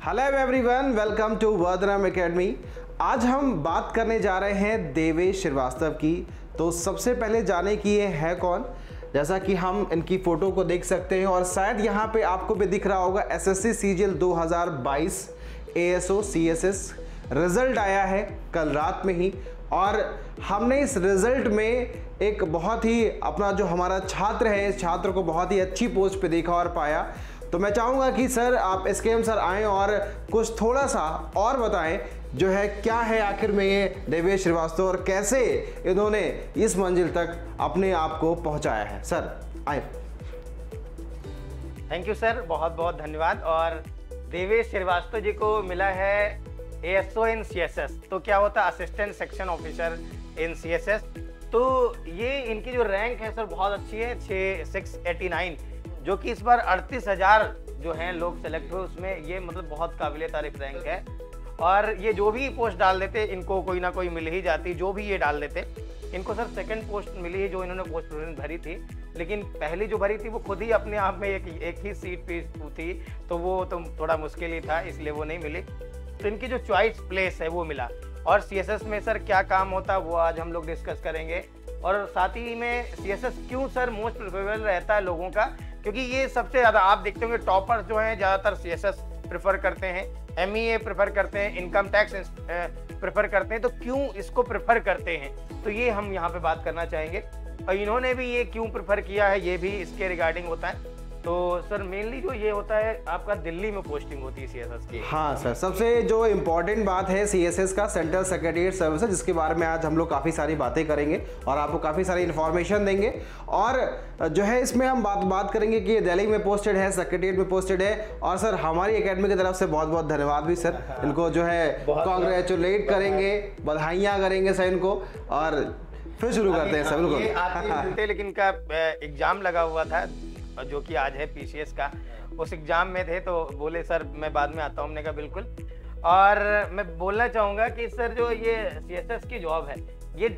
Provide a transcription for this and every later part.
Hello everyone, welcome to Vardhanam academy. आज हम बात करने जा रहे हैं देवेश श्रीवास्तव की। तो सबसे पहले जाने की ये है कौन। जैसा कि हम इनकी फ़ोटो को देख सकते हैं और शायद यहाँ पे आपको भी दिख रहा होगा SSC CGL 2022 ASO CSS result आया है कल रात में ही। और हमने इस रिज़ल्ट में एक बहुत ही अपना जो हमारा छात्र है, इस छात्र को बहुत ही अच्छी पोस्ट पे देखा और पाया। तो मैं चाहूँगा कि सर आप एसकेएम सर आएँ और कुछ थोड़ा सा और बताएं जो है क्या है आखिर में ये देवेश श्रीवास्तव और कैसे इन्होंने इस मंजिल तक अपने आप को पहुंचाया है। सर आए। थैंक यू सर, बहुत बहुत धन्यवाद। और देवेश श्रीवास्तव जी को मिला है एएसओ इन सीएसएस। तो क्या होता है assistant section officer in CSS. तो ये इनकी जो रैंक है सर बहुत अच्छी है, 689, जो कि इस बार 38,000 जो हैं लोग सेलेक्ट हुए उसमें ये मतलब बहुत काबिले तारीफ रैंक है। और ये जो भी पोस्ट डाल देते इनको कोई ना कोई मिल ही जाती, जो भी ये डाल देते। इनको सर सेकंड पोस्ट मिली है जो इन्होंने पोस्ट भरी थी, लेकिन पहली जो भरी थी वो खुद ही अपने आप में एक ही सीट पे थी, तो वो तो थोड़ा मुश्किल ही था, इसलिए वो नहीं मिली। तो इनकी जो चॉइस प्लेस है वो मिला। और सीएसएस में सर क्या काम होता है वो आज हम लोग डिस्कस करेंगे। और साथ ही में सीएसएस क्यों सर मोस्ट प्रेफरेबल रहता है लोगों का, क्योंकि ये सबसे ज़्यादा आप देखते होंगे टॉपर जो हैं ज़्यादातर सीएसएस प्रेफर करते हैं, एमईए प्रेफर करते हैं, इनकम टैक्स प्रेफर करते हैं। तो क्यों इसको प्रेफर करते हैं, तो ये हम यहाँ पे बात करना चाहेंगे। और इन्होंने भी ये क्यों प्रेफर किया है ये भी इसके रिगार्डिंग होता है। तो सर मेनली जो ये होता है आपका दिल्ली में पोस्टिंग होती है सीएसएस की। हाँ सर, सबसे जो इम्पोर्टेंट बात है सीएसएस का सेंट्रल सेक्रेटेरिएट सर्विसेज, जिसके बारे में आज हम लोग काफ़ी सारी बातें करेंगे और आपको काफ़ी सारी इन्फॉर्मेशन देंगे। और जो है इसमें हम बात करेंगे कि ये दिल्ली में पोस्टेड है, सेक्रेटेरिएट में पोस्टेड है। और सर हमारी एकेडमी की तरफ से बहुत बहुत धन्यवाद भी सर, इनको जो है कॉन्ग्रेचुलेट करेंगे, बधाइयाँ करेंगे सर इनको। और फिर शुरू करते हैं सर। बिल्कुल। लेकिन इनका एग्जाम लगा हुआ था जो कि आज है पीसीएस का, उस एग्जाम में थे तो बोले सर मैं बाद में आता हूँ। हमने कहा बिल्कुल। और मैं बोलना चाहूँगा कि सर जो ये सीएसएस की जॉब है ये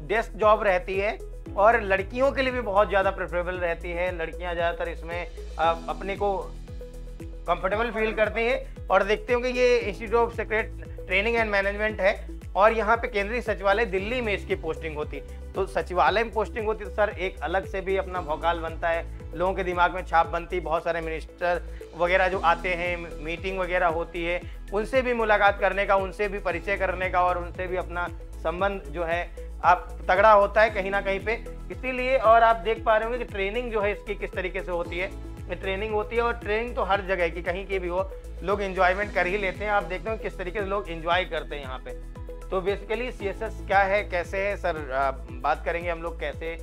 डेस्क जॉब रहती है और लड़कियों के लिए भी बहुत ज़्यादा प्रेफरेबल रहती है। लड़कियाँ ज़्यादातर इसमें अपने को कंफर्टेबल फील करती हैं। और देखते होंगे ये institute of secretariat training and management है और यहाँ पे केंद्रीय सचिवालय दिल्ली में इसकी पोस्टिंग होती। तो सचिवालय में पोस्टिंग होती तो सर एक अलग से भी अपना भौकाल बनता है, लोगों के दिमाग में छाप बनती। बहुत सारे मिनिस्टर वगैरह जो आते हैं, मीटिंग वगैरह होती है, उनसे भी मुलाकात करने का, उनसे भी परिचय करने का और उनसे भी अपना संबंध जो है आप तगड़ा होता है कहीं ना कहीं पे। इसीलिए और आप देख पा रहे होंगे कि ट्रेनिंग जो है इसकी किस तरीके से होती है। ट्रेनिंग होती है और ट्रेनिंग तो हर जगह की कहीं की भी हो, लोग एंजॉयमेंट कर ही लेते हैं। आप देखते हो किस तरीके से लोग एंजॉय करते हैं यहाँ पे। तो बेसिकली सीएसएस क्या है, कैसे है सर, बात करेंगे हम लोग कैसे,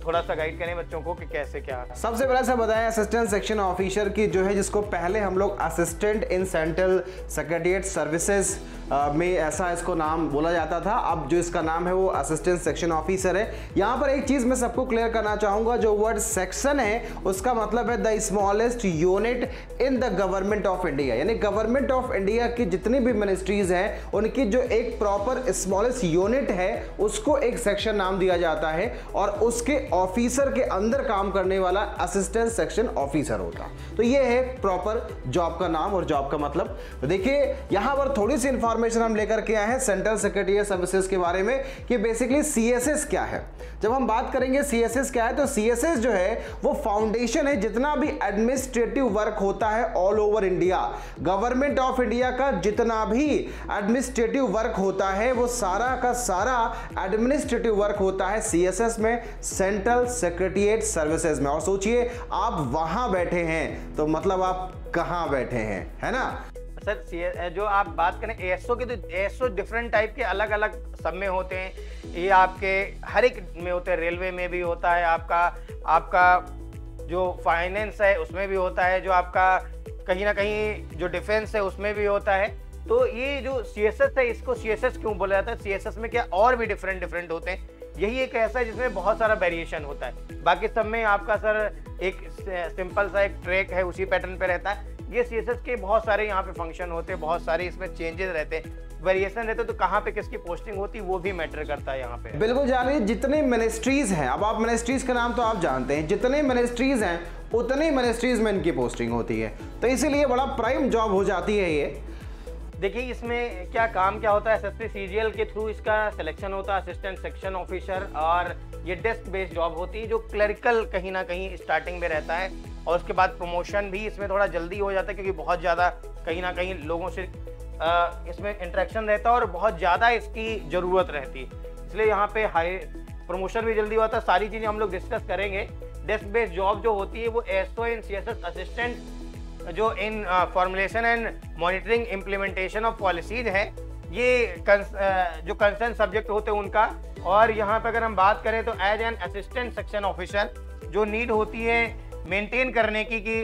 थोड़ा सा गाइड करें बच्चों को कि कैसे क्या। सबसे पहले से बताएं असिस्टेंट सेक्शन ऑफिसर की जो है, जिसको पहले हम लोग assistant in central secretariat services में ऐसा इसको नाम बोला जाता था। अब जो इसका नाम है वो असिस्टेंट सेक्शन ऑफिसर है। यहाँ पर एक चीज़ मैं सबको क्लियर करना चाहूँगा, जो वर्ड सेक्शन है उसका मतलब है the smallest unit in the government of India. यानी गवर्नमेंट ऑफ इंडिया की जितनी भी मिनिस्ट्रीज हैं उनकी जो एक प्रॉपर स्मॉलेस्ट यूनिट है उसको एक सेक्शन नाम दिया जाता है और उसके ऑफिसर के अंदर काम करने वाला असिस्टेंट सेक्शन ऑफिसर होता। तो ये है प्रॉपर जॉब का नाम और जॉब का मतलब। तो देखिए यहाँ पर थोड़ी सी इंफॉर्मेशन हम लेकर के आए हैं सेंट्रल सेक्रेटेरिएट सर्विसेज के बारे में कि बेसिकली सीएसएस क्या है। जब हम बात करेंगे सीएसएस क्या है, तो सीएसएस जो है वो फाउंडेशन है जितना भी एडमिनिस्ट्रेटिव वर्क होता है all over India. Government of India का जितना भी एडमिनिस्ट्रेटिव वर्क होता है वो सारा का सारा एडमिनिस्ट्रेटिव वर्क होता है सीएसएस में, सेंट्रल सेक्रेटेरिएट सर्विसेज में। और सोचिए आप वहां बैठे हैं तो मतलब आप कहां बैठे हैं, है ना सर। जो आप बात करें एएसओ की, तो एएसओ डिफरेंट टाइप के अलग अलग सब में होते हैं। ये आपके हर एक में होते हैं, रेलवे में भी होता है, आपका जो फाइनेंस है उसमें भी होता है, जो आपका कहीं ना कहीं जो डिफेंस है उसमें भी होता है। तो ये जो सीएसएस है इसको सीएसएस क्यों बोला जाता है, सीएसएस में क्या और भी डिफरेंट होते हैं। यही एक ऐसा है जिसमें बहुत सारा वेरिएशन होता है। बाकी सब में आपका सर एक सिंपल सा एक ट्रैक है, उसी पैटर्न पे रहता है। ये सीएसएस के बहुत सारे यहाँ पे फंक्शन होते हैं, बहुत सारे इसमें चेंजेस रहते हैं, वेरिएशन रहते हैं। तो कहाँ पे किसकी पोस्टिंग होती है वो भी मैटर करता है यहाँ पे। बिल्कुल जानिए, जितने मिनिस्ट्रीज हैं, अब आप मिनिस्ट्रीज का नाम तो आप जानते हैं, जितने मिनिस्ट्रीज हैं उतनी मिनिस्ट्रीज में इनकी पोस्टिंग होती है। तो इसीलिए बड़ा प्राइम जॉब हो जाती है ये। देखिए इसमें क्या काम क्या होता है, एसएससी सीजीएल के थ्रू इसका सिलेक्शन होता है असिस्टेंट सेक्शन ऑफिसर, और ये डेस्क बेस्ड जॉब होती है जो क्लरिकल कहीं ना कहीं स्टार्टिंग में रहता है, और उसके बाद प्रमोशन भी इसमें थोड़ा जल्दी हो जाता है क्योंकि बहुत ज़्यादा कहीं ना कहीं लोगों से इसमें इंटरेक्शन रहता है और बहुत ज़्यादा इसकी ज़रूरत रहती है, इसलिए यहाँ पे हाई प्रमोशन भी जल्दी होता है। सारी चीज़ें हम लोग डिस्कस करेंगे। डेस्क बेस्ड जॉब जो होती है वो एएसओ इन सीएसएस असिस्टेंट जो इन formulation and monitoring implementation of policies है, ये जो कंसर्न सब्जेक्ट होते हैं उनका। और यहाँ पे अगर हम बात करें तो as an assistant section officer जो नीड होती है मेंटेन करने की कि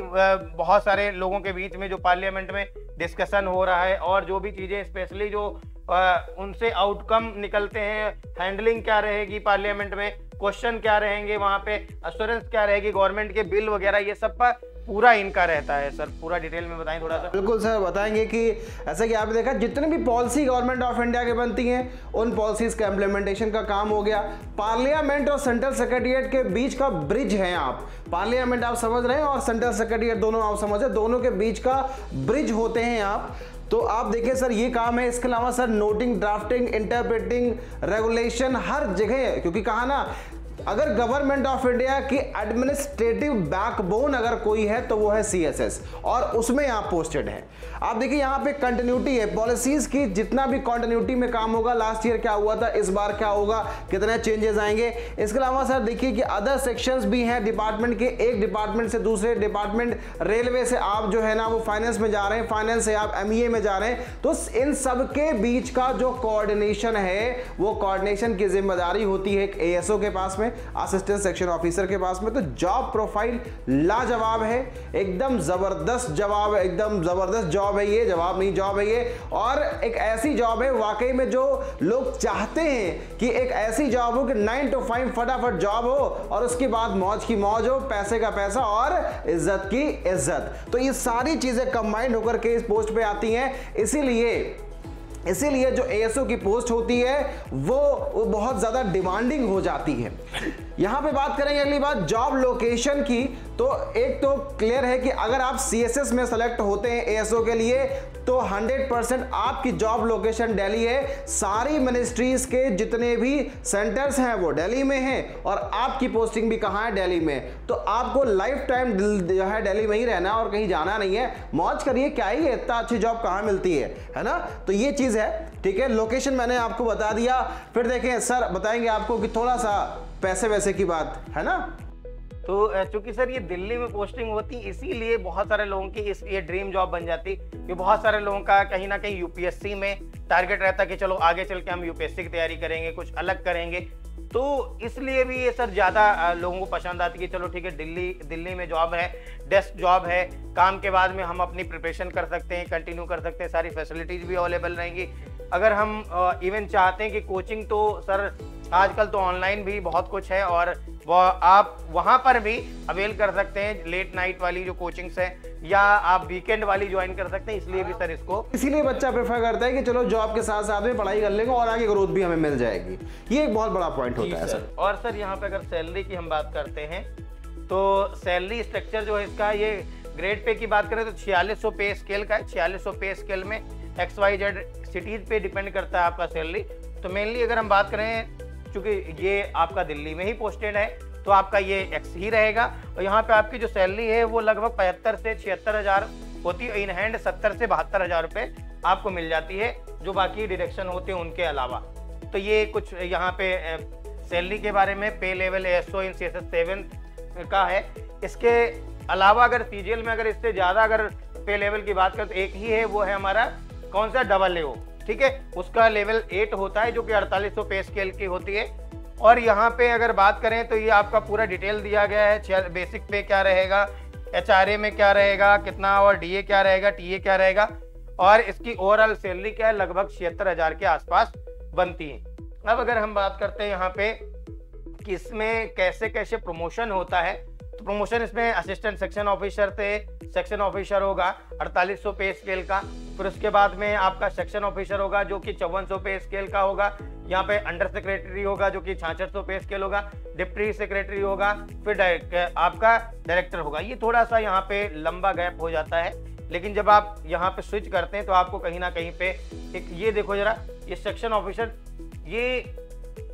बहुत सारे लोगों के बीच में जो पार्लियामेंट में डिस्कशन हो रहा है और जो भी चीज़ें स्पेशली जो उनसे आउटकम निकलते हैं, हैंडलिंग क्या रहेगी पार्लियामेंट में, क्वेश्चन क्या रहेंगे वहाँ पे, अश्योरेंस क्या रहेगी गवर्नमेंट के बिल वगैरह, ये सब पर पूरा इनका रहता है। सर पूरा डिटेल में बताएं थोड़ा सा। बिल्कुल सर, बताएंगे कि ऐसा कि आपने देखा जितनी भी पॉलिसी गवर्नमेंट ऑफ इंडिया के बनती हैं उन पॉलिसीज का इम्प्लीमेंटेशन का काम हो गया। पार्लियामेंट और सेंट्रल सेक्रेटेरिएट के बीच का ब्रिज है आप, पार्लियामेंट आप समझ रहे हैं और सेंट्रल सेक्रेटेरिएट दोनों आप समझ रहे हैं, दोनों के बीच का ब्रिज होते हैं आप। तो आप देखिए सर ये काम है। इसके अलावा sir noting, drafting, interpreting, regulation हर जगह, क्योंकि कहा ना अगर गवर्नमेंट ऑफ इंडिया की एडमिनिस्ट्रेटिव बैकबोन अगर कोई है तो वो है सीएसएस, और उसमें आप पोस्टेड हैं। आप देखिए यहाँ पे कंटिन्यूटी है पॉलिसीज की, जितना भी कंटिन्यूटी में काम होगा, लास्ट ईयर क्या हुआ था, इस बार क्या होगा, कितने चेंजेस आएंगे। इसके अलावा सर देखिए कि अदर सेक्शंस भी हैं डिपार्टमेंट के, एक डिपार्टमेंट से दूसरे डिपार्टमेंट, रेलवे से आप जो है ना वो फाइनेंस में जा रहे हैं, फाइनेंस से आप एमईए में जा रहे हैं, तो इन सब के बीच का जो कोऑर्डिनेशन है वो कोऑर्डिनेशन की जिम्मेदारी होती है एएसओ के पास में, असिस्टेंट सेक्शन ऑफिसर के पास में। तो जॉब प्रोफाइल लाजवाब है, एकदम जबरदस्त जवाब, एकदम जबरदस्त जॉब है ये, जवाब नहीं जॉब है ये। और एक ऐसी जॉब है वाकई में जो लोग चाहते हैं कि एक ऐसी जॉब हो कि 9 to 5 फटाफट जॉब हो और उसके बाद मौज की मौज हो, पैसे का पैसा और इज्जत की इज्जत। तो ये सारी चीजें कंबाइंड होकर के इस पोस्ट पे आती हैं। इसीलिए जो एएसओ की पोस्ट होती है वो बहुत ज़्यादा डिमांडिंग हो जाती है। यहाँ पे बात करेंगे अगली बात जॉब लोकेशन की। तो एक तो क्लियर है कि अगर आप सीएसएस में सेलेक्ट होते हैं एएसओ के लिए तो 100% आपकी जॉब लोकेशन दिल्ली है। सारी मिनिस्ट्रीज के जितने भी सेंटर्स हैं वो दिल्ली में हैं और आपकी पोस्टिंग भी कहाँ है, दिल्ली में। तो आपको लाइफ टाइम जो है दिल्ली में ही रहना और कहीं जाना नहीं है। मौज करिए, क्या ही है, इतना अच्छी जॉब कहाँ मिलती है ना। तो ये चीज़ है, ठीक है। लोकेशन मैंने आपको बता दिया। फिर देखें सर बताएंगे आपको कि थोड़ा सा पैसे वैसे की बात है ना। तो चूंकि सर ये दिल्ली में पोस्टिंग होती इसीलिए बहुत सारे लोगों की ये ड्रीम जॉब बन जाती कि बहुत सारे लोगों का कहीं ना कहीं यूपीएससी में टारगेट रहता कि चलो आगे चल के हम यूपीएससी की तैयारी करेंगे, कुछ अलग करेंगे। तो इसलिए भी ये सर ज़्यादा लोगों को पसंद आती कि चलो ठीक है दिल्ली में जॉब है, डेस्क जॉब है, काम के बाद में हम अपनी प्रिपरेशन कर सकते हैं, कंटिन्यू कर सकते हैं, सारी फैसिलिटीज़ भी अवेलेबल रहेंगी। अगर हम इवन चाहते हैं कि कोचिंग, तो सर आजकल तो ऑनलाइन भी बहुत कुछ है और वो आप वहाँ पर भी अवेल कर सकते हैं, लेट नाइट वाली जो कोचिंग्स है, या आप वीकेंड वाली ज्वाइन कर सकते हैं। इसलिए भी सर इसीलिए बच्चा प्रेफर करता है कि चलो जॉब के साथ साथ में पढ़ाई कर लेंगे और आगे ग्रोथ भी हमें मिल जाएगी। ये एक बहुत बड़ा पॉइंट होता है सर। और सर यहाँ पे अगर सैलरी की हम बात करते हैं तो सैलरी स्ट्रक्चर जो है इसका, ये ग्रेड पे की बात करें तो 4600 पे स्केल का है। 4600 पे स्केल में XYZ सिटीज पे डिपेंड करता है आपका सैलरी। तो मेनली अगर हम बात करें, चूंकि ये आपका दिल्ली में ही पोस्टेड है तो आपका ये एक्स ही रहेगा। और यहाँ पे आपकी जो सैलरी है वो लगभग 75 से 76 हज़ार होती है। इन हैंड 70 से 72 हज़ार रुपये आपको मिल जाती है, जो बाकी डिडक्शन होते हैं उनके अलावा। तो ये कुछ यहाँ पे सैलरी के बारे में पे लेवल एएसओ इन CSS 7 का है। इसके अलावा अगर सीजीएल में अगर इससे ज़्यादा अगर पे लेवल की बात करें तो एक ही है, वो है हमारा कौन सा AAO, ठीक है। उसका लेवल 8 होता है जो कि 4800 पे स्केल की होती है। और यहाँ पे अगर बात करें तो ये आपका पूरा डिटेल दिया गया है, बेसिक पे क्या रहेगा, HRA में क्या रहेगा, कितना, और DA क्या रहेगा, TA क्या रहेगा, और इसकी ओवरऑल सैलरी क्या है, लगभग 76 हज़ार के आसपास बनती है। अब अगर हम बात करते हैं यहाँ पे कि इसमें कैसे कैसे प्रमोशन होता है, तो प्रमोशन इसमें असिस्टेंट सेक्शन ऑफिसर से सेक्शन ऑफिसर होगा 4800 पे स्केल का। फिर उसके बाद में आपका सेक्शन ऑफिसर होगा जो कि 5400 पे स्केल का होगा। यहाँ पे अंडर सेक्रेटरी होगा जो कि 6600 पे स्केल होगा। डिप्टी सेक्रेटरी होगा, फिर आपका डायरेक्टर होगा। ये थोड़ा सा यहाँ पे लंबा गैप हो जाता है, लेकिन जब आप यहाँ पे स्विच करते हैं तो आपको कहीं ना कहीं पे एक ये देखो जरा, ये सेक्शन ऑफिसर, ये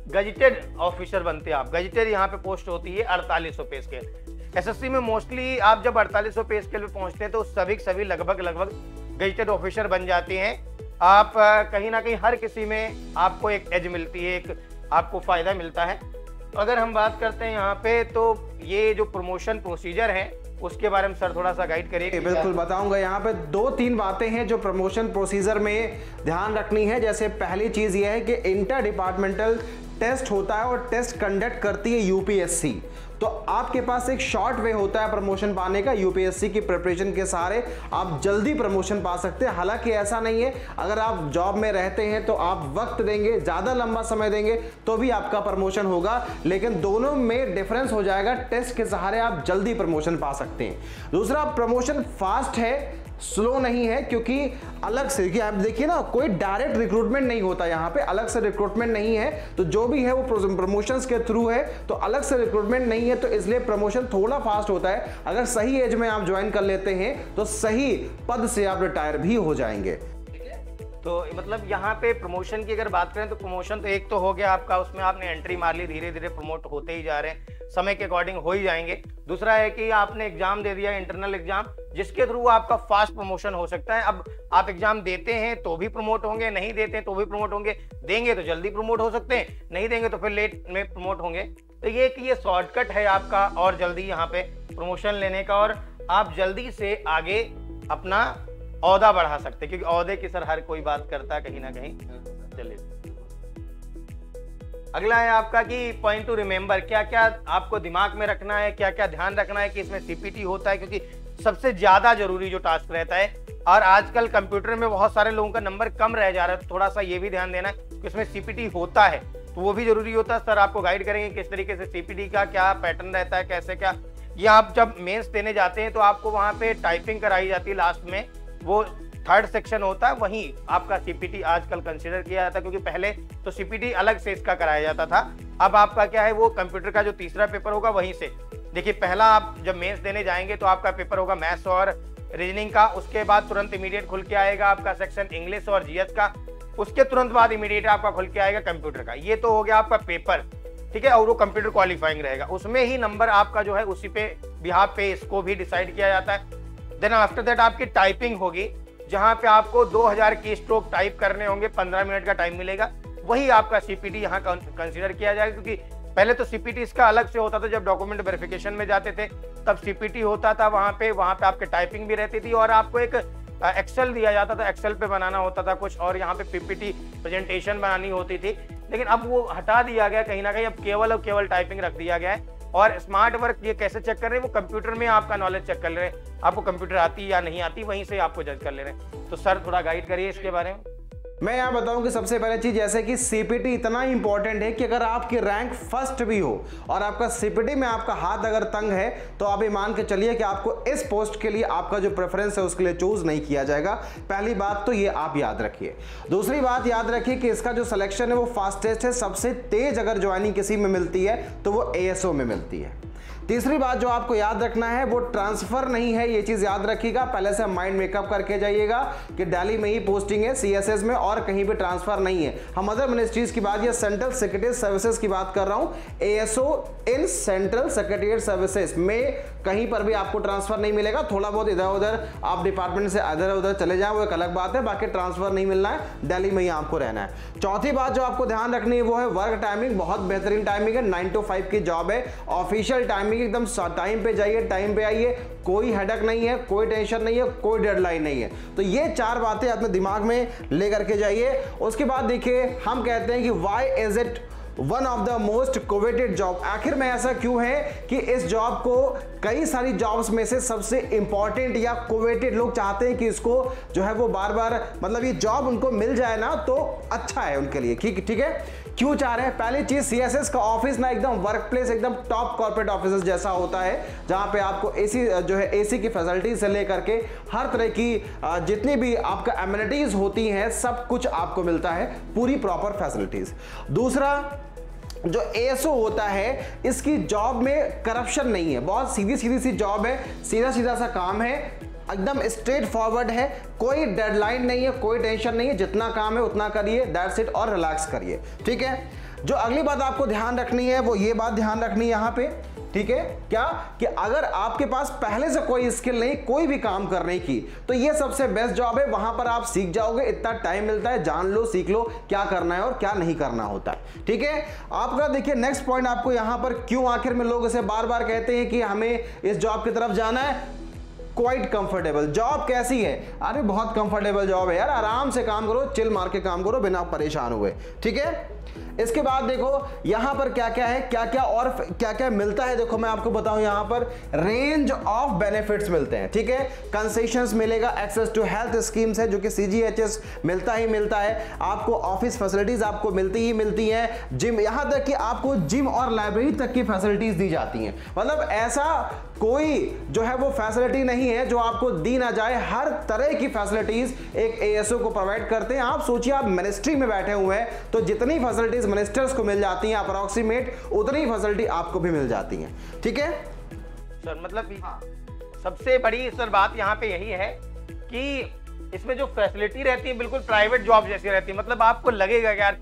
गजेटेड ऑफिसर बनते हैं आप। गजेटेड यहाँ पे पोस्ट होती है 4800 पे स्केल। एसएससी में मोस्टली आप जब 4800 पे स्केल पे पहुंचते हैं तो सभी लगभग गजेटेड ऑफिसर बन जाते हैं। आप कहीं ना कहीं हर किसी में आपको एक एज मिलती है, एक आपको फायदा मिलता है। तो अगर हम बात करते हैं यहाँ पे, तो ये जो प्रमोशन प्रोसीजर है उसके बारे में सर थोड़ा सा गाइड करिए। बिल्कुल बताऊंगा। यहाँ पे 2-3 बातें हैं जो प्रमोशन प्रोसीजर में ध्यान रखनी है। जैसे पहली चीज ये है कि इंटर डिपार्टमेंटल टेस्ट होता है और टेस्ट कंडक्ट करती है यूपीएससी। तो आपके पास एक शॉर्ट वे होता है प्रमोशन पाने का। यूपीएससी की प्रिपरेशन के सहारे आप जल्दी प्रमोशन पा सकते हैं। हालांकि ऐसा नहीं है, अगर आप जॉब में रहते हैं तो आप वक्त देंगे, ज़्यादा लंबा समय देंगे तो भी आपका प्रमोशन होगा, लेकिन दोनों में डिफरेंस हो जाएगा। टेस्ट के सहारे आप जल्दी प्रमोशन पा सकते हैं। दूसरा, प्रमोशन फास्ट है, स्लो नहीं है, क्योंकि अलग से, क्योंकि आप देखिए ना, कोई डायरेक्ट रिक्रूटमेंट नहीं होता यहाँ पे, अलग से रिक्रूटमेंट नहीं है। तो जो भी है वो प्रमोशंस के थ्रू है, तो अलग से रिक्रूटमेंट नहीं है, तो इसलिए प्रमोशन थोड़ा फास्ट होता है। अगर सही एज में आप ज्वाइन कर लेते हैं तो सही पद से आप रिटायर भी हो जाएंगे। तो मतलब यहाँ पे प्रमोशन की अगर बात करें तो प्रमोशन तो एक तो हो गया आपका, उसमें आपने एंट्री मार ली, धीरे धीरे प्रमोट होते ही जा रहे हैं, समय के अकॉर्डिंग हो ही जाएंगे। दूसरा है कि आपने एग्जाम दे दिया, इंटरनल एग्जाम, जिसके थ्रू आपका फास्ट प्रमोशन हो सकता है। अब आप एग्जाम देते हैं तो भी प्रमोट होंगे, नहीं देते हैं तो भी प्रमोट होंगे। देंगे तो जल्दी प्रमोट हो सकते हैं, नहीं देंगे तो फिर लेट में प्रमोट होंगे। तो ये कि ये शॉर्टकट है आपका और जल्दी यहाँ पे प्रमोशन लेने का, और आप जल्दी से आगे अपना औहदा बढ़ा सकते हैं, क्योंकि औहदे की सर हर कोई बात करता है कहीं ना कहीं। चलिए अगला है आपका कि पॉइंट टू रिमेंबर, क्या क्या आपको दिमाग में रखना है, क्या क्या ध्यान रखना है कि इसमें सीपीटी होता है, क्योंकि सबसे ज्यादा जरूरी जो टास्क रहता है। और आजकल कंप्यूटर में बहुत सारे लोगों का नंबर कम रह जा रहा है, तो थोड़ा सा ये भी ध्यान देना है कि इसमें सीपीटी होता है, तो वो भी जरूरी होता है। सर आपको गाइड करेंगे किस तरीके से सीपीटी का क्या पैटर्न रहता है, कैसे क्या। ये आप जब मेंस देने जाते हैं तो आपको वहां पे टाइपिंग कराई जाती है लास्ट में, वो 3rd सेक्शन होता है, वहीं आपका सीपीटी आजकल कंसीडर किया जाता है, क्योंकि पहले तो सीपीटी अलग से इसका कराया जाता था। अब आपका क्या है, वो कंप्यूटर का जो तीसरा पेपर होगा वहीं से। देखिए पहला आप जब मेंस देने जाएंगे तो आपका पेपर होगा मैथ्स और रीजनिंग का, उसके बाद तुरंत इमीडिएट खुल के आएगा आपका सेक्शन इंग्लिश और जीएस का, उसके तुरंत बाद इमीडिएट आपका खुल के आएगा कंप्यूटर का। ये तो हो गया आपका पेपर, ठीक है, और वो कंप्यूटर क्वालिफाइंग रहेगा, उसमें ही नंबर आपका जो है उसी पे बिहाफ पे इसको भी डिसाइड किया जाता है। देन आफ्टर दैट आपकी टाइपिंग होगी, जहां पे आपको 2000 की स्ट्रोक टाइप करने होंगे, 15 मिनट का टाइम मिलेगा, वही आपका सीपीटी यहाँ कंसीडर किया जाएगा। क्योंकि पहले तो सीपीटी इसका अलग से होता था, जब डॉक्यूमेंट वेरिफिकेशन में जाते थे तब सीपीटी होता था, वहां पे आपके टाइपिंग भी रहती थी, और आपको एक एक्सेल दिया जाता था, एक्सेल पे बनाना होता था कुछ, और यहाँ पे पीपीटी प्रेजेंटेशन बनानी होती थी। लेकिन अब वो हटा दिया गया कहीं ना कहीं, अब केवल टाइपिंग रख दिया गया है। और स्मार्ट वर्क ये कैसे चेक कर रहे हैं, वो कंप्यूटर में आपका नॉलेज चेक कर ले रहे हैं, आपको कंप्यूटर आती या नहीं आती, वहीं से आपको जज कर ले रहे हैं। तो सर थोड़ा गाइड करिए इसके बारे में। मैं यहाँ बताऊं कि सबसे पहले चीज जैसे कि सीपीटी इतना इंपॉर्टेंट है कि अगर आपकी रैंक फर्स्ट भी हो और आपका सीपीटी में आपका हाथ अगर तंग है, तो आप ये मान के चलिए कि आपको इस पोस्ट के लिए आपका जो प्रेफरेंस है उसके लिए चूज नहीं किया जाएगा। पहली बात तो ये आप याद रखिए। दूसरी बात याद रखिए कि इसका जो सिलेक्शन है वो फास्टेस्ट है, सबसे तेज अगर ज्वाइनिंग किसी में मिलती है तो वो एएसओ में मिलती है। तीसरी बात जो आपको याद रखना है वो ट्रांसफर नहीं है, ये चीज याद रखिएगा। पहले से माइंड मेकअप करके जाइएगा कि दिल्ली में ही पोस्टिंग है सीएसएस में, और कहीं पे ट्रांसफर नहीं है। हम अदर मिनिस्ट्रीज की बात या सेंट्रल सेक्रेटरी सर्विसेज की बात कर रहा हूं। ASO in central secretary services में कहीं पर भी आपको ट्रांसफर नहीं मिलेगा। थोड़ा बहुत इधर उधर आप डिपार्टमेंट से इधर उधर चले जाएं वो एक अलग बात है, बाकी ट्रांसफर नहीं मिलना है, दिल्ली में ही आपको रहना है। चौथी बात जो आपको ध्यान रखनी है वो है वर्क टाइमिंग। बहुत बेहतरीन टाइमिंग है, 9 to 5 की जॉब है, ऑफिशियल टाइमिंग, एकदम टाइम पे जाइए, टाइम पे आइए, कोई हेडक नहीं है, कोई टेंशन नहीं है, कोई डेडलाइन नहीं है। तो ये 4 बातें अपने दिमाग में लेकर के जाइए। उसके बाद देखिए हम कहते हैं कि why is it one of the most coveted job. आखिर में ऐसा क्यों है कि इस जॉब को कई सारी जॉब्स में से सबसे इंपॉर्टेंट या कोवेटेड, लोग चाहते हैं कि इसको जो है वो बार बार, मतलब ये जॉब उनको मिल जाए ना तो अच्छा है उनके लिए। ठीक है, क्यों चाह रहे हैं? पहली चीज, सीएसएस का ऑफिस ना एकदम वर्क प्लेस, एकदम टॉप कॉर्पोरेट ऑफिस जैसा होता है, जहां पे आपको एसी जो है एसी की फैसिलिटीज से लेकर के हर तरह की जितनी भी आपका एमिनिटीज होती हैं सब कुछ आपको मिलता है, पूरी प्रॉपर फैसिलिटीज। दूसरा, जो एएसओ होता है इसकी जॉब में करप्शन नहीं है, बहुत सीधी सीधी सी जॉब है, सीधा सीधा सा काम है, एकदम स्ट्रेट फॉरवर्ड है, कोई डेडलाइन नहीं है, कोई टेंशन नहीं है, जितना काम है उतना करिए, दैट्स इट, और रिलैक्स करिए। ठीक है, जो अगली बात आपको ध्यान रखनी है वो ये बात ध्यान रखनी है यहाँ पे, ठीक है, क्या कि अगर आपके पास पहले से कोई स्किल नहीं, कोई भी काम करने की, तो ये सबसे बेस्ट जॉब है। वहां पर आप सीख जाओगे, इतना टाइम मिलता है, जान लो, सीख लो क्या करना है और क्या नहीं करना होता है। ठीक है, आपका देखिए नेक्स्ट पॉइंट, आपको यहां पर क्यों आखिर में लोग इसे बार बार कहते हैं कि हमें इस जॉब की तरफ जाना है। क्वाइट कंफर्टेबल जॉब कैसी है? अरे बहुत कंफर्टेबल जॉब है यार, आराम से काम करो, चिल मार के काम करो बिना परेशान हुए। ठीक है, इसके बाद देखो यहां पर क्या क्या है, क्या क्या और क्या क्या मिलता है। देखो मैं आपको बताऊं, यहां पर रेंज ऑफ बेनिफिट्स मिलते हैं। ठीक है, कंसेशंस मिलेगा, एक्सेस टू हेल्थ स्कीम्स है जो कि सीजीएचएस मिलता ही मिलता है, आपको ऑफिस फैसिलिटीज आपको मिलती ही मिलती हैं, जिम, यहां तक कि आपको जिम और लाइब्रेरी तक की फैसिलिटीज दी जाती हैं। मतलब ऐसा कोई जो है वो फैसिलिटी नहीं है जो आपको दी ना जाए, हर तरह की फैसिलिटीज एक एएसओ को प्रोवाइड करते हैं। आप सोचिए, आप मिनिस्ट्री में बैठे हुए हैं तो जितनी फैसिलिटीज मिनिस्टर्स को मिल जाती हैं अप्रोक्सीमेट, उतनी फैसिलिटी आपको भी मिल जाती हैं। ठीक है सर, मतलब सबसे बड़ी सर बात यहाँ पे यही है कि इसमें जो फैसिलिटी रहती है बिल्कुल प्राइवेट जॉब जैसी रहती है। मतलब आपको लगेगा कि यार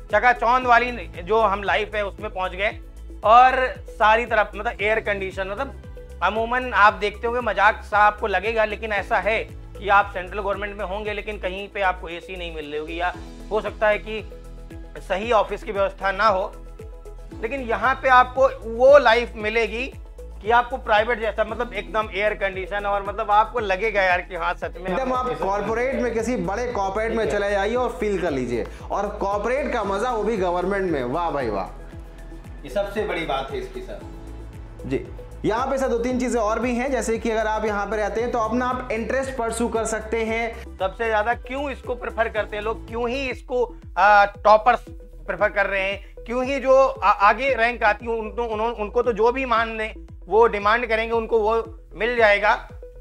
चकाचौंध वाली जो हम लाइफ है उसमें पहुंच गए, और सारी तरफ मतलब एयर कंडीशन, मतलब अमूमन आप देखते होंगे मजाक सा आपको लगेगा, लेकिन ऐसा है कि आप सेंट्रल गवर्नमेंट में होंगे लेकिन कहीं पे आपको एसी नहीं मिल रही होगी, या हो सकता है कि सही ऑफिस की व्यवस्था ना हो, लेकिन यहाँ पे आपको वो लाइफ मिलेगी कि आपको प्राइवेट जैसा, मतलब एकदम एयर कंडीशन, और मतलब आपको लगेगा यार कि हाँ सच में एकदम आप कॉर्पोरेट में, किसी बड़े कॉर्पोरेट में चले जाइए और फील कर लीजिए, और कॉर्पोरेट का मजा वो भी गवर्नमेंट में। वाह भाई वाह, ये सबसे बड़ी बात है इसकी सर जी। यहाँ पे सर दो तीन चीजें और भी हैं, जैसे कि अगर आप यहाँ पे रहते हैं तो अपना आप इंटरेस्ट परस्यू कर सकते हैं। सबसे ज्यादा क्यों इसको प्रेफर करते हैं लोग, क्यों ही इसको टॉपर्स प्रेफर कर रहे हैं, क्यों ही जो आगे रैंक आती है उनको तो जो भी मान लें वो डिमांड करेंगे, उनको वो मिल जाएगा,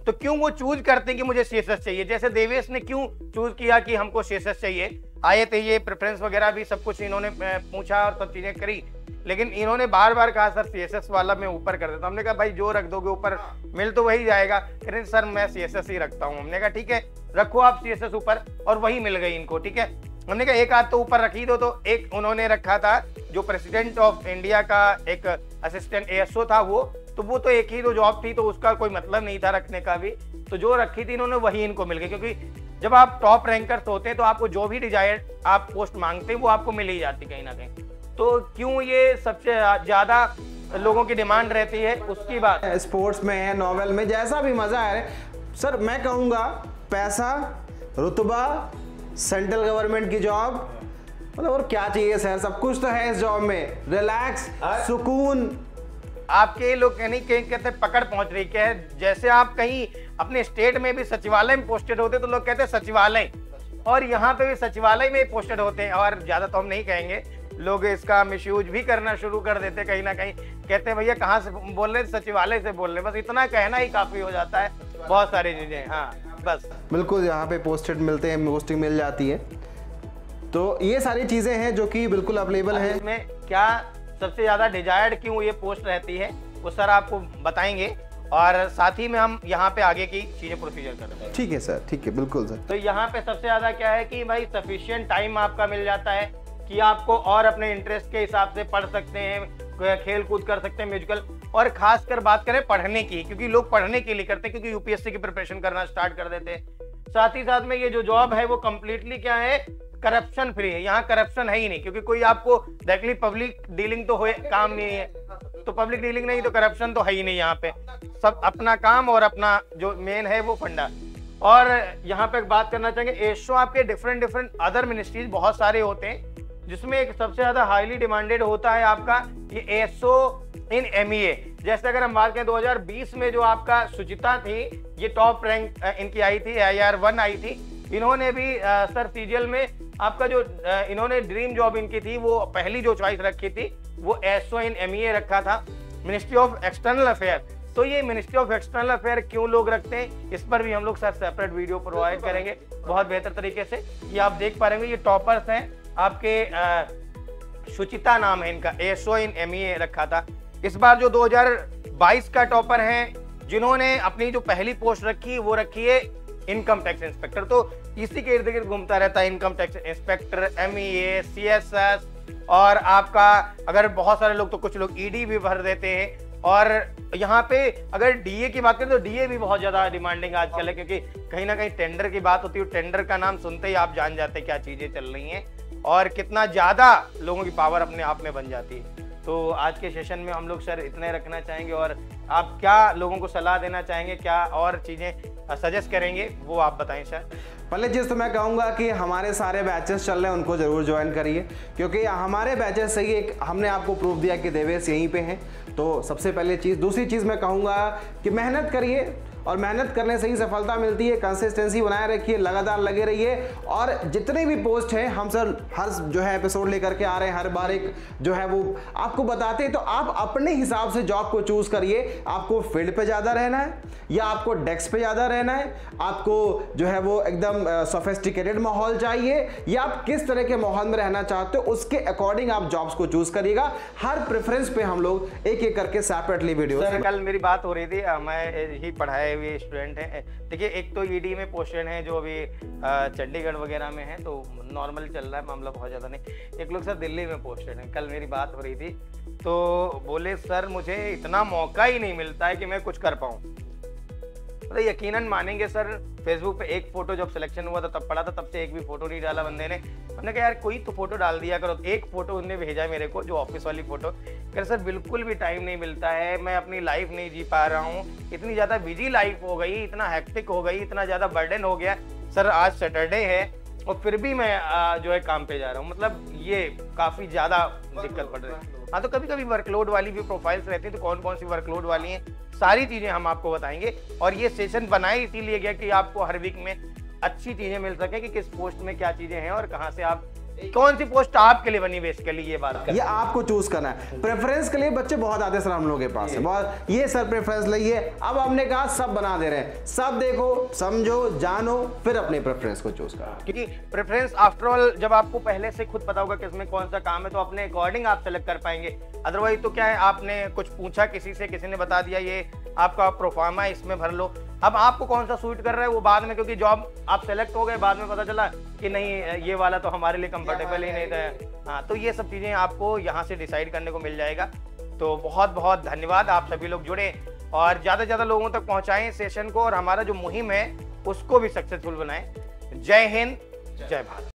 तो क्यों वो चूज करते हैं कि मुझे सीएसएस चाहिए। जैसे देवेश ने क्यों चूज किया कि हमको सीएसएस चाहिए, आए थे ये प्रेफरेंस वगैरह भी सब कुछ इन्होंने पूछा और सब चीजें करी, लेकिन इन्होंने बार बार कहा सर सीएसएस वाला मैं ऊपर कर देता हूं। हमने कहा भाई जो रख दोगे ऊपर मिल तो वही जाएगा, कह सर मैं सीएसएस ही रखता हूं। हमने कहा ठीक है रखो आप सीएसएस ऊपर, और वही मिल गई इनको। ठीक है, हमने कहा एक आध तो ऊपर रख ही दो, तो एक उन्होंने रखा था जो प्रेसिडेंट ऑफ इंडिया का एक असिस्टेंट एएसओ था, वो तो एक ही दो जॉब थी, तो उसका कोई मतलब नहीं था रखने का भी, तो जो रखी थी इन्होंने वही इनको मिल गई। क्योंकि जब आप टॉप रैंकर्स होते हैं तो आपको जो भी डिजायर्ड आप पोस्ट मांगते हैं वो आपको मिल ही जाती कहीं ना कहीं। तो क्यों ये सबसे ज्यादा लोगों की डिमांड रहती है, उसकी बात स्पोर्ट्स में है, नॉवेल में, जैसा भी मजा है सर। मैं कहूँगा पैसा, रुतबा, सेंट्रल गवर्नमेंट की जॉब, मतलब और क्या चाहिए सर, सब कुछ तो है इस जॉब में, रिलैक्स, सुकून। आपके लोग नहीं कहते पकड़ पहुंच रही क्या है, जैसे आप कहीं अपने स्टेट में भी सचिवालय में पोस्टेड होते तो लोग कहते हैं सचिवालय, और यहाँ पे भी सचिवालय में पोस्टेड होते हैं, और ज्यादा तो हम नहीं कहेंगे, लोग इसका मिसयूज भी करना शुरू कर देते कहीं ना कहीं, कहते हैं भैया कहाँ से बोल रहे, सचिवालय से बोल रहे, बस इतना कहना ही काफी हो जाता है, बहुत सारी चीजें। हाँ बस बिल्कुल, यहाँ पे पोस्टेड मिलते हैं, पोस्टिंग मिल जाती है, तो ये सारी चीजें हैं जो कि बिल्कुल अवेलेबल है। इसमें क्या सबसे ज्यादा डिजायर्ड क्यों ये पोस्ट रहती है वो सर आपको बताएंगे, और साथ ही में हम यहाँ पे आगे की चीजें प्रोसीजर करते हैं। ठीक है सर, ठीक है, बिल्कुल सर। तो यहाँ पे सबसे ज्यादा क्या है कि भाई सफिशिएंट टाइम आपका मिल जाता है कि आपको और अपने इंटरेस्ट के हिसाब से पढ़ सकते हैं, खेल कूद कर सकते हैं, म्यूजिकल, और खासकर बात करें पढ़ने की, क्योंकि लोग पढ़ने के लिए करते हैं, क्योंकि यूपीएससी की प्रिपरेशन करना स्टार्ट कर देते हैं। साथ ही साथ में ये जो जॉब है वो कम्प्लीटली क्या है, करप्शन फ्री है। यहाँ करप्शन है ही नहीं, क्योंकि कोई आपको डायरेक्टली पब्लिक डीलिंग तो हो काम नहीं है, तो पब्लिक डीलिंग नहीं तो करप्शन तो है ही नहीं। यहाँ पे सब अपना काम और अपना जो मेन है वो फंडा। और यहाँ पे बात करना चाहेंगे एएसओ आपके डिफरेंट अदर मिनिस्ट्रीज बहुत सारे होते हैं, जिसमें एक सबसे ज्यादा हाईली डिमांडेड होता है आपका ये ASO इन MEA। जैसे अगर हम बात करें 2020 में जो आपका सुचिता थी, ये टॉप रैंक इनकी आई थी, AIR1 आई थी। इन्होंने भी सर सीजीएल में आपका जो इन्होंने ड्रीम जॉब इनकी थी, वो पहली जो चॉइस रखी थी वो ASO इन MEA रखा था, मिनिस्ट्री ऑफ एक्सटर्नल अफेयर। तो ये मिनिस्ट्री ऑफ एक्सटर्नल अफेयर क्यों लोग रखते हैं, इस पर भी हम लोग सर सेपरेट वीडियो प्रोवाइड करेंगे बहुत बेहतर तरीके से। ये आप देख पा रहे हैं, ये टॉपर्स हैं आपके, सुचिता नाम है इनका, ASO इन MEA रखा था। इस बार जो 2022 का टॉपर है, जिन्होंने अपनी जो पहली पोस्ट रखी वो रखी है इनकम टैक्स इंस्पेक्टर। तो इसी के इर्द गिर्द घूमता रहता है income tax inspector, MEA, CSS, और आपका अगर बहुत सारे लोग तो कुछ लोग ED भी भर देते हैं। और यहाँ पे अगर DA की बात करें तो DA भी बहुत ज्यादा डिमांडिंग आजकल है, क्योंकि कहीं ना कहीं टेंडर की बात होती है। टेंडर का नाम सुनते ही आप जान जाते हैं क्या चीजें चल रही हैं और कितना ज्यादा लोगों की पावर अपने आप में बन जाती है। तो आज के सेशन में हम लोग सर इतने रखना चाहेंगे, और आप क्या लोगों को सलाह देना चाहेंगे, क्या और चीजें सजेस्ट करेंगे, वो आप बताएं सर। पहले चीज़ तो मैं कहूँगा कि हमारे सारे बैचेस चल रहे हैं, उनको ज़रूर ज्वाइन करिए, क्योंकि हमारे बैचेस से ही एक हमने आपको प्रूफ दिया कि देवेश यहीं पे हैं। तो सबसे पहले चीज़। दूसरी चीज़ मैं कहूँगा कि मेहनत करिए, और मेहनत करने से ही सफलता मिलती है। कंसिस्टेंसी बनाए रखिए, लगातार लगे रहिए, और जितने भी पोस्ट हैं हम सर हर जो है एपिसोड लेकर के आ रहे हैं, हर बार एक जो है वो आपको बताते हैं। तो आप अपने हिसाब से जॉब को चूज करिए। आपको फील्ड पे ज़्यादा रहना है या आपको डेस्क पे ज़्यादा रहना है, आपको जो है वो एकदम सोफिस्टिकेटेड माहौल चाहिए, या आप किस तरह के माहौल में रहना चाहते हो, उसके अकॉर्डिंग आप जॉब्स को चूज करिएगा। हर प्रेफरेंस पे हम लोग एक एक करके सेपरेटली वीडियो। सर कल मेरी बात हो रही थी, मैं ही पढ़ाए हुए स्टूडेंट हैं। देखिए, एक तो ED में पोस्टेड हैं जो अभी चंडीगढ़ वगैरह में है, तो नॉर्मल चल रहा है मामला, बहुत ज़्यादा नहीं। एक लोग सर दिल्ली में पोस्टेड हैं। कल मेरी बात हो रही थी तो बोले सर मुझे इतना मौका ही नहीं मिलता है कि मैं कुछ कर पाऊँ। मतलब यकीनन मानेंगे सर, फेसबुक पे एक फोटो जब सिलेक्शन हुआ था तब पड़ा था, तब से एक भी फोटो नहीं डाला बंदे ने। हमने कहा यार कोई तो फोटो डाल दिया करो। एक फोटो उन्होंने भेजा मेरे को, जो ऑफिस वाली फोटो। कह सर बिल्कुल भी टाइम नहीं मिलता है, मैं अपनी लाइफ नहीं जी पा रहा हूँ, इतनी ज़्यादा बिजी लाइफ हो गई, इतना हेक्टिक हो गई, इतना ज़्यादा बर्डन हो गया। सर आज सैटरडे है और फिर भी मैं जो है काम पे जा रहा हूँ। मतलब ये काफ़ी ज़्यादा दिक्कत पड़ रही है। हाँ, तो कभी कभी वर्कलोड वाली भी प्रोफाइल्स रहती हैं, तो कौन कौन सी वर्कलोड वाली हैं, सारी चीज़ें हम आपको बताएंगे। और ये सेशन बनाए इसीलिए गया कि आपको हर वीक में अच्छी चीज़ें मिल सके कि किस पोस्ट में क्या चीज़ें हैं और कहाँ से आप, कौन सी पोस्ट आपके लिए बनी बेसिकली, ये बात ये आपको चूज करना है। प्रेफरेंस के लिए बच्चे बहुत आते हैं सर हम लोगों के पास, बहुत ये सर प्रेफरेंस लइए। अब हमने कहा सब बना दे रहे हैं, सब देखो, समझो, जानो, फिर अपने प्रेफरेंस को चूज करो। क्योंकि प्रेफरेंस आफ्टर ऑल जब आपको पहले से खुद पता होगा किसमें कौन सा काम है, तो अपने अकॉर्डिंग आप सेलेक्ट कर पाएंगे। अदरवाइज तो क्या है, आपने कुछ पूछा किसी से, किसी ने बता दिया ये आपका प्रोफार्मा है, इसमें भर लो। अब आपको कौन सा सूट कर रहा है वो बाद में, क्योंकि जॉब आप सेलेक्ट हो गए, बाद में पता चला कि नहीं ये वाला तो हमारे लिए कंफर्टेबल ही नहीं था। हाँ, तो ये सब चीज़ें आपको यहाँ से डिसाइड करने को मिल जाएगा। तो बहुत बहुत धन्यवाद, आप सभी लोग जुड़े और ज़्यादा से ज़्यादा लोगों तक पहुँचाएं सेशन को, और हमारा जो मुहिम है उसको भी सक्सेसफुल बनाएं। जय हिंद, जय भारत।